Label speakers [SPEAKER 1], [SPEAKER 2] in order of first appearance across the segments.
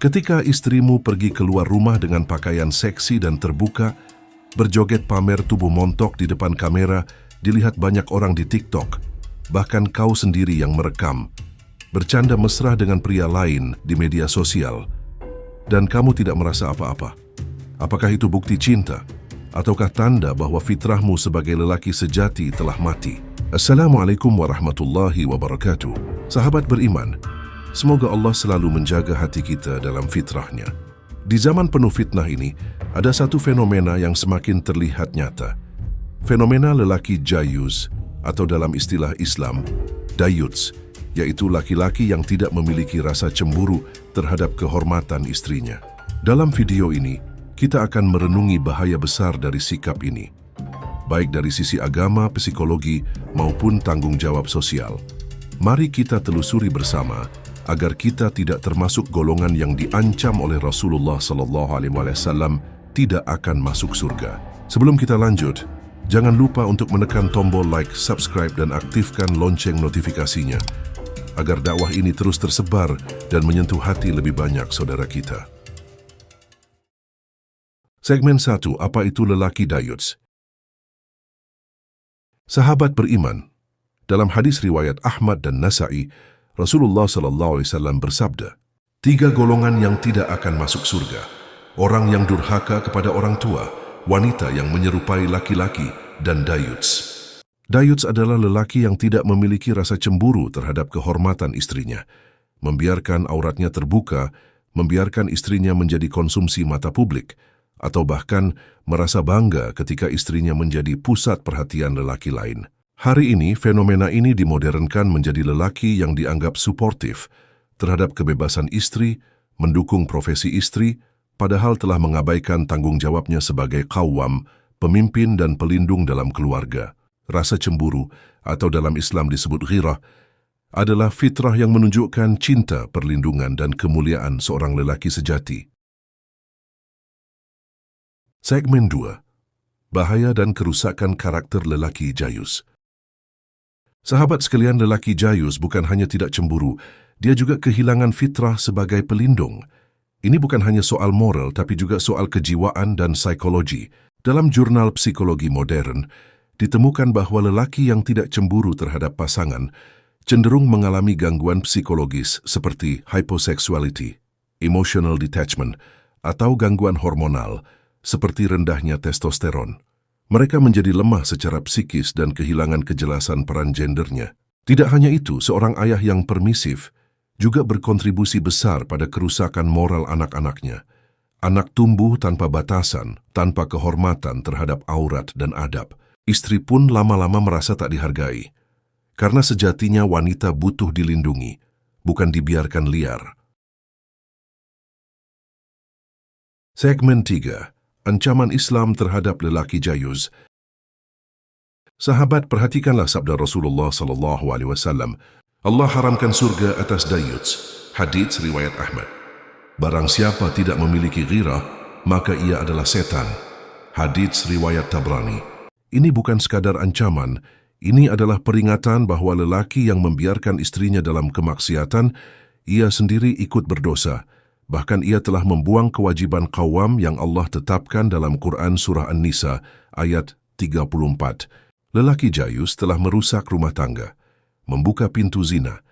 [SPEAKER 1] Ketika istrimu pergi keluar rumah dengan pakaian seksi dan terbuka, berjoget pamer tubuh montok di depan kamera, dilihat banyak orang di TikTok, bahkan kau sendiri yang merekam, bercanda mesra dengan pria lain di media sosial, dan kamu tidak merasa apa-apa. Apakah itu bukti cinta? Ataukah tanda bahwa fitrahmu sebagai lelaki sejati telah mati? Assalamualaikum warahmatullahi wabarakatuh. Sahabat beriman, semoga Allah selalu menjaga hati kita dalam fitrahnya. Di zaman penuh fitnah ini, ada satu fenomena yang semakin terlihat nyata. Fenomena lelaki jayus, atau dalam istilah Islam, dayuts, yaitu laki-laki yang tidak memiliki rasa cemburu terhadap kehormatan istrinya. Dalam video ini, kita akan merenungi bahaya besar dari sikap ini, baik dari sisi agama, psikologi, maupun tanggung jawab sosial. Mari kita telusuri bersama agar kita tidak termasuk golongan yang diancam oleh Rasulullah SAW tidak akan masuk surga. Sebelum kita lanjut, jangan lupa untuk menekan tombol like, subscribe, dan aktifkan lonceng notifikasinya agar dakwah ini terus tersebar dan menyentuh hati lebih banyak saudara kita. Segmen 1. Apa itu lelaki dayuts? Sahabat beriman, dalam hadis riwayat Ahmad dan Nasa'i, Rasulullah SAW bersabda, 3 golongan yang tidak akan masuk surga: orang yang durhaka kepada orang tua, wanita yang menyerupai laki-laki, dan dayuts. Dayuts adalah lelaki yang tidak memiliki rasa cemburu terhadap kehormatan istrinya, membiarkan auratnya terbuka, membiarkan istrinya menjadi konsumsi mata publik, atau bahkan merasa bangga ketika istrinya menjadi pusat perhatian lelaki lain. Hari ini, fenomena ini dimodernkan menjadi lelaki yang dianggap suportif terhadap kebebasan istri, mendukung profesi istri, padahal telah mengabaikan tanggung jawabnya sebagai qawwam, pemimpin dan pelindung dalam keluarga. Rasa cemburu, atau dalam Islam disebut ghirah, adalah fitrah yang menunjukkan cinta, perlindungan, dan kemuliaan seorang lelaki sejati. Segmen 2. Bahaya dan kerusakan karakter lelaki jayus. Sahabat sekalian, lelaki jayus bukan hanya tidak cemburu, dia juga kehilangan fitrah sebagai pelindung. Ini bukan hanya soal moral, tapi juga soal kejiwaan dan psikologi. Dalam jurnal psikologi modern, ditemukan bahwa lelaki yang tidak cemburu terhadap pasangan cenderung mengalami gangguan psikologis seperti hyposexuality, emotional detachment, atau gangguan hormonal, seperti rendahnya testosteron. Mereka menjadi lemah secara psikis dan kehilangan kejelasan peran gendernya. Tidak hanya itu, seorang ayah yang permisif juga berkontribusi besar pada kerusakan moral anak-anaknya. Anak tumbuh tanpa batasan, tanpa kehormatan terhadap aurat dan adab. Istri pun lama-lama merasa tak dihargai, karena sejatinya wanita butuh dilindungi, bukan dibiarkan liar. Segmen 3. Ancaman Islam terhadap lelaki jayus. Sahabat, perhatikanlah sabda Rasulullah SAW. Allah haramkan surga atas dayuts. Hadits riwayat Ahmad. Barang siapa tidak memiliki ghirah, maka ia adalah setan. Hadits riwayat Tabrani. Ini bukan sekadar ancaman, ini adalah peringatan bahwa lelaki yang membiarkan istrinya dalam kemaksiatan, ia sendiri ikut berdosa. Bahkan ia telah membuang kewajiban qawwam yang Allah tetapkan dalam Quran Surah An-Nisa ayat 34. Lelaki jayus telah merusak rumah tangga, membuka pintu zina,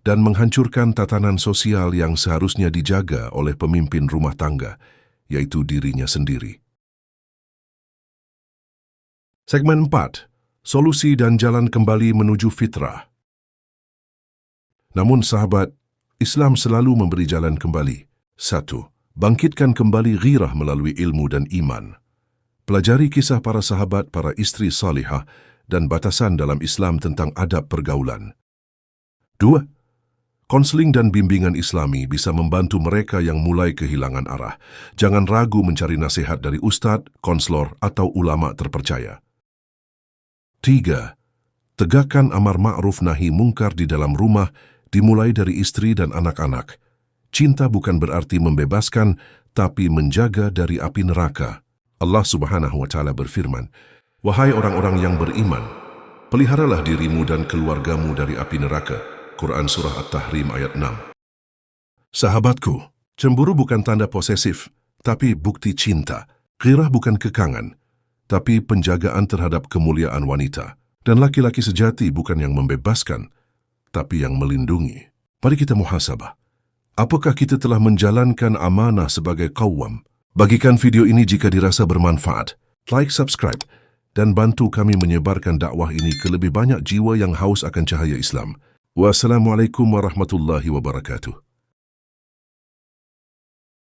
[SPEAKER 1] dan menghancurkan tatanan sosial yang seharusnya dijaga oleh pemimpin rumah tangga, yaitu dirinya sendiri. Segmen 4. Solusi dan jalan kembali menuju fitrah. Namun sahabat, Islam selalu memberi jalan kembali. 1. Bangkitkan kembali ghirah melalui ilmu dan iman. Pelajari kisah para sahabat, para istri salihah, dan batasan dalam Islam tentang adab pergaulan. 2. Konseling dan bimbingan Islami bisa membantu mereka yang mulai kehilangan arah. Jangan ragu mencari nasihat dari ustadz, konselor, atau ulama terpercaya. 3. Tegakkan amar ma'ruf nahi mungkar di dalam rumah, dimulai dari istri dan anak-anak. Cinta bukan berarti membebaskan, tapi menjaga dari api neraka. Allah Subhanahu wa Ta'ala berfirman, "Wahai orang-orang yang beriman, peliharalah dirimu dan keluargamu dari api neraka." Quran Surah At-Tahrim ayat 6. Sahabatku, Cemburu bukan tanda posesif, tapi bukti cinta. Ghirah bukan kekangan, tapi penjagaan terhadap kemuliaan wanita. Dan laki-laki sejati bukan yang membebaskan, tapi yang melindungi. Mari kita muhasabah. Apakah kita telah menjalankan amanah sebagai qawwam? Bagikan video ini jika dirasa bermanfaat. Like, subscribe, dan bantu kami menyebarkan dakwah ini ke lebih banyak jiwa yang haus akan cahaya Islam. Wassalamualaikum warahmatullahi wabarakatuh.